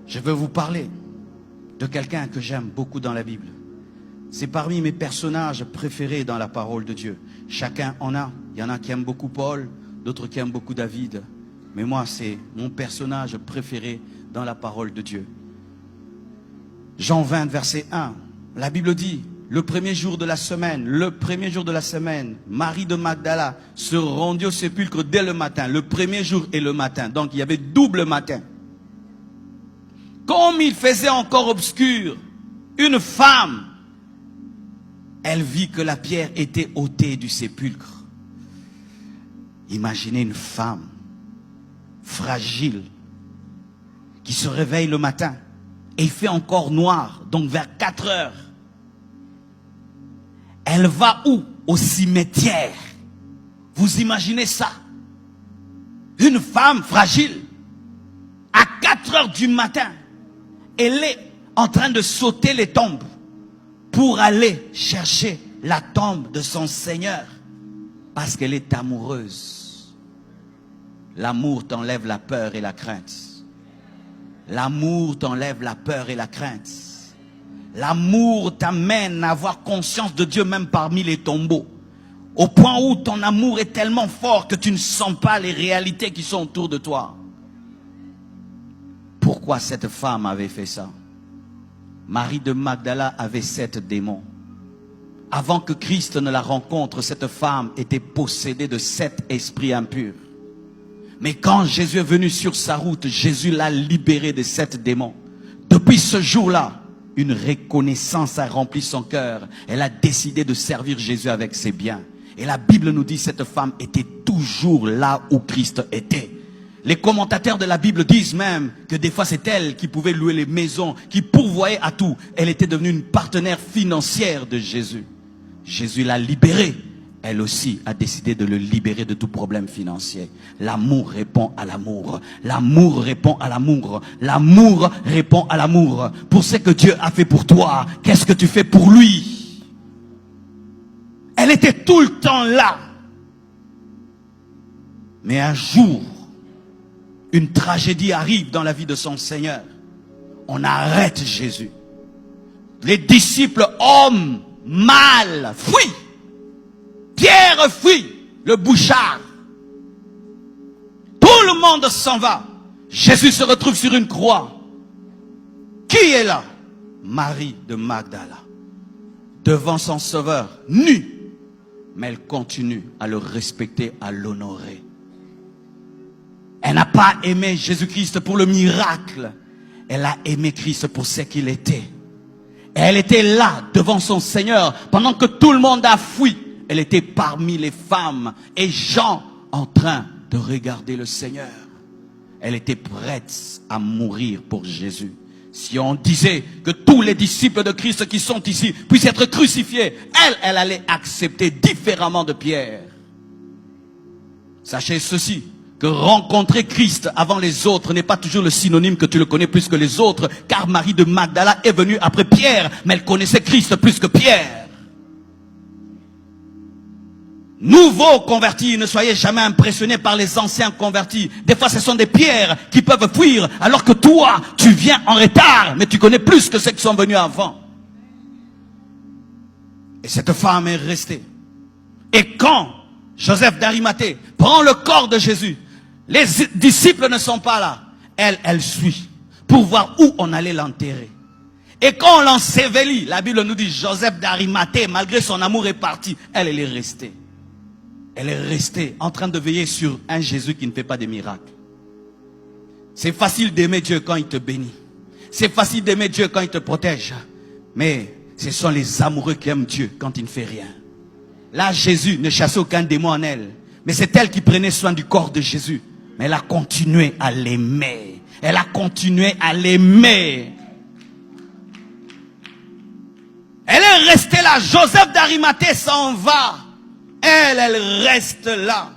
Je veux vous parler de quelqu'un que j'aime beaucoup dans la Bible. C'est parmi mes personnages préférés dans la parole de Dieu. Chacun en a. Il y en a qui aiment beaucoup Paul, d'autres qui aiment beaucoup David. Mais moi, c'est mon personnage préféré dans la parole de Dieu. Jean 20, verset 1. La Bible dit, le premier jour de la semaine, Marie de Magdala se rendit au sépulcre dès le matin. Le premier jour et le matin. Donc, il y avait double matin. Comme il faisait encore obscur, une femme, elle vit que la pierre était ôtée du sépulcre. Imaginez une femme fragile qui se réveille le matin et il fait encore noir, donc vers 4 heures. Elle va où? Au cimetière. Vous imaginez ça? Une femme fragile, à 4 heures du matin, elle est en train de sauter les tombes pour aller chercher la tombe de son Seigneur. Parce qu'elle est amoureuse. L'amour t'enlève la peur et la crainte. L'amour t'enlève la peur et la crainte. L'amour t'amène à avoir conscience de Dieu même parmi les tombeaux. Au point où ton amour est tellement fort que tu ne sens pas les réalités qui sont autour de toi. Pourquoi cette femme avait fait ça? Marie de Magdala avait 7 démons. Avant que Christ ne la rencontre, cette femme était possédée de 7 esprits impurs. Mais quand Jésus est venu sur sa route, Jésus l'a libérée de 7 démons. Depuis ce jour-là, une reconnaissance a rempli son cœur. Elle a décidé de servir Jésus avec ses biens. Et la Bible nous dit que cette femme était toujours là où Christ était. Les commentateurs de la Bible disent même que des fois c'est elle qui pouvait louer les maisons, qui pourvoyait à tout. Elle était devenue une partenaire financière de Jésus. Jésus l'a libérée. Elle aussi a décidé de le libérer de tout problème financier. L'amour répond à l'amour. L'amour répond à l'amour. L'amour répond à l'amour. Pour ce que Dieu a fait pour toi, qu'est-ce que tu fais pour lui? Elle était tout le temps là. Mais un jour, une tragédie arrive dans la vie de son Seigneur. On arrête Jésus. Les disciples, hommes, mâles, fuient. Pierre fuit, le bouchard. Tout le monde s'en va. Jésus se retrouve sur une croix. Qui est là? Marie de Magdala. Devant son sauveur, nue. Mais elle continue à le respecter, à l'honorer. Elle n'a pas aimé Jésus-Christ pour le miracle. Elle a aimé Christ pour ce qu'il était. Et elle était là, devant son Seigneur, pendant que tout le monde a fui. Elle était parmi les femmes et gens en train de regarder le Seigneur. Elle était prête à mourir pour Jésus. Si on disait que tous les disciples de Christ qui sont ici puissent être crucifiés, elle allait accepter différemment de Pierre. Sachez ceci, que rencontrer Christ avant les autres n'est pas toujours le synonyme que tu le connais plus que les autres, car Marie de Magdala est venue après Pierre, mais elle connaissait Christ plus que Pierre. Nouveaux convertis, ne soyez jamais impressionnés par les anciens convertis. Des fois, ce sont des pierres qui peuvent fuir, alors que toi, tu viens en retard, mais tu connais plus que ceux qui sont venus avant. Et cette femme est restée. Et quand Joseph d'Arimathée prend le corps de Jésus, les disciples ne sont pas là. Elle suit pour voir où on allait l'enterrer. Et quand on l'ensevelit, la Bible nous dit Joseph d'Arimathée, malgré son amour, est parti. Elle est restée. Elle est restée en train de veiller sur un Jésus qui ne fait pas de miracles. C'est facile d'aimer Dieu quand il te bénit. C'est facile d'aimer Dieu quand il te protège. Mais ce sont les amoureux qui aiment Dieu quand il ne fait rien. Là, Jésus ne chassait aucun démon en elle. Mais c'est elle qui prenait soin du corps de Jésus. Mais elle a continué à l'aimer. Elle a continué à l'aimer. Elle est restée là. Joseph d'Arimathée s'en va. Elle reste là.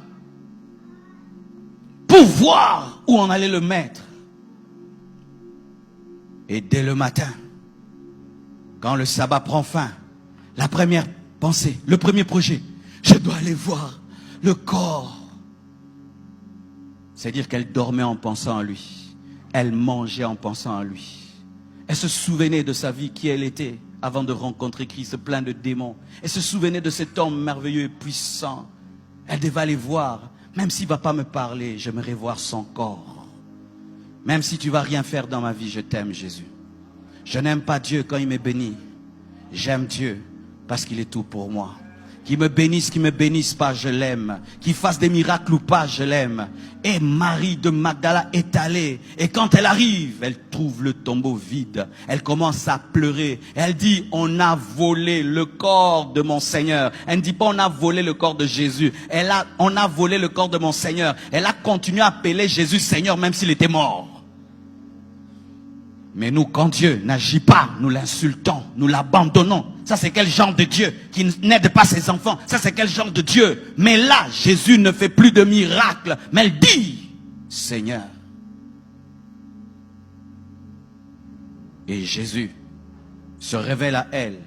Pour voir où on allait le mettre. Et dès le matin, quand le sabbat prend fin, la première pensée, le premier projet, je dois aller voir le corps. C'est-à-dire qu'elle dormait en pensant à lui. elle mangeait en pensant à lui. Elle se souvenait de sa vie, qui elle était avant de rencontrer Christ, plein de démons. Elle se souvenait de cet homme merveilleux et puissant. Elle devait aller voir. Même s'il ne va pas me parler, j'aimerais voir son corps. Même si tu ne vas rien faire dans ma vie, je t'aime, Jésus. Je n'aime pas Dieu quand il me bénit. J'aime Dieu parce qu'il est tout pour moi. Qu'il me bénisse pas, je l'aime. Qu'il fasse des miracles ou pas, je l'aime. Et Marie de Magdala est allée. Et quand elle arrive, elle trouve le tombeau vide. Elle commence à pleurer. Elle dit, on a volé le corps de mon Seigneur. Elle ne dit pas, on a volé le corps de Jésus. On a volé le corps de mon Seigneur. Elle a continué à appeler Jésus Seigneur, même s'il était mort. Mais nous, quand Dieu n'agit pas, nous l'insultons, nous l'abandonnons. Ça, c'est quel genre de Dieu qui n'aide pas ses enfants? Ça, c'est quel genre de Dieu? Mais là, Jésus ne fait plus de miracles, mais elle dit, Seigneur. Et Jésus se révèle à elle,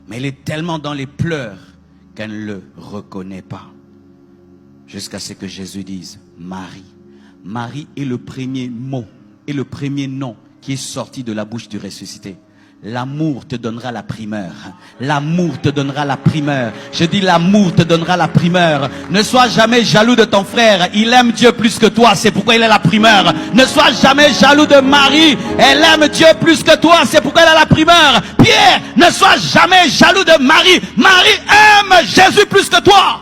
mais elle est tellement dans les pleurs qu'elle ne le reconnaît pas. Jusqu'à ce que Jésus dise, Marie. Marie est le premier mot, et le premier nom qui est sorti de la bouche du ressuscité. L'amour te donnera la primeur. L'amour te donnera la primeur. Je dis l'amour te donnera la primeur. Ne sois jamais jaloux de ton frère. Il aime Dieu plus que toi. C'est pourquoi il a la primeur. Ne sois jamais jaloux de Marie. Elle aime Dieu plus que toi. C'est pourquoi elle a la primeur. Pierre, ne sois jamais jaloux de Marie. Marie aime Jésus plus que toi.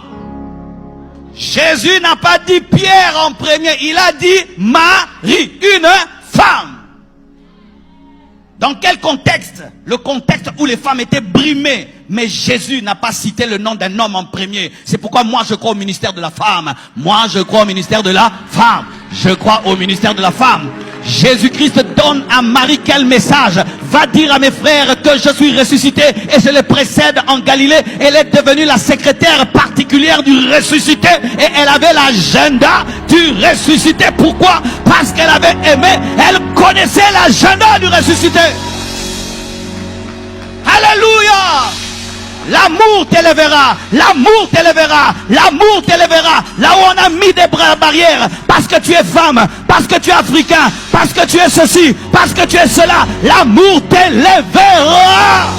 Jésus n'a pas dit Pierre en premier. Il a dit Marie, une femme. Dans quel contexte? Le contexte où les femmes étaient brimées. Mais Jésus n'a pas cité le nom d'un homme en premier. C'est pourquoi moi je crois au ministère de la femme. Moi je crois au ministère de la femme. Je crois au ministère de la femme. Jésus-Christ donne à Marie quel message? Va dire à mes frères que je suis ressuscité et je les précède en Galilée. Elle est devenue la secrétaire particulière du ressuscité et elle avait l'agenda du ressuscité. Pourquoi? Parce qu'elle avait aimé, elle connaissait l'agenda du ressuscité. Alléluia! L'amour t'élèvera, l'amour t'élèvera, l'amour t'élèvera. Là où on a mis des barrières, parce que tu es femme, parce que tu es africain, parce que tu es ceci, parce que tu es cela, l'amour t'élèvera.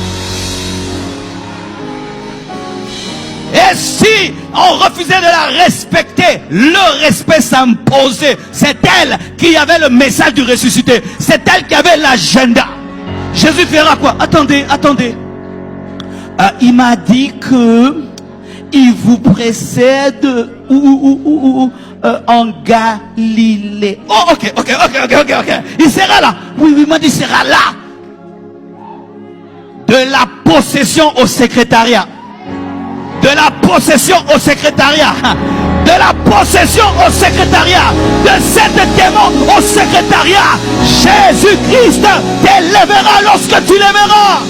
Et si on refusait de la respecter, le respect s'imposait. C'est elle qui avait le message du ressuscité. C'est elle qui avait l'agenda. Jésus fera quoi? Attendez. Il m'a dit que il vous précède en Galilée. Oh, ok. Il sera là. Oui, il m'a dit il sera là. De la possession au secrétariat. De la possession au secrétariat. De la possession au secrétariat. De cette démon au secrétariat. Jésus-Christ t'élèvera lorsque tu l'aimeras.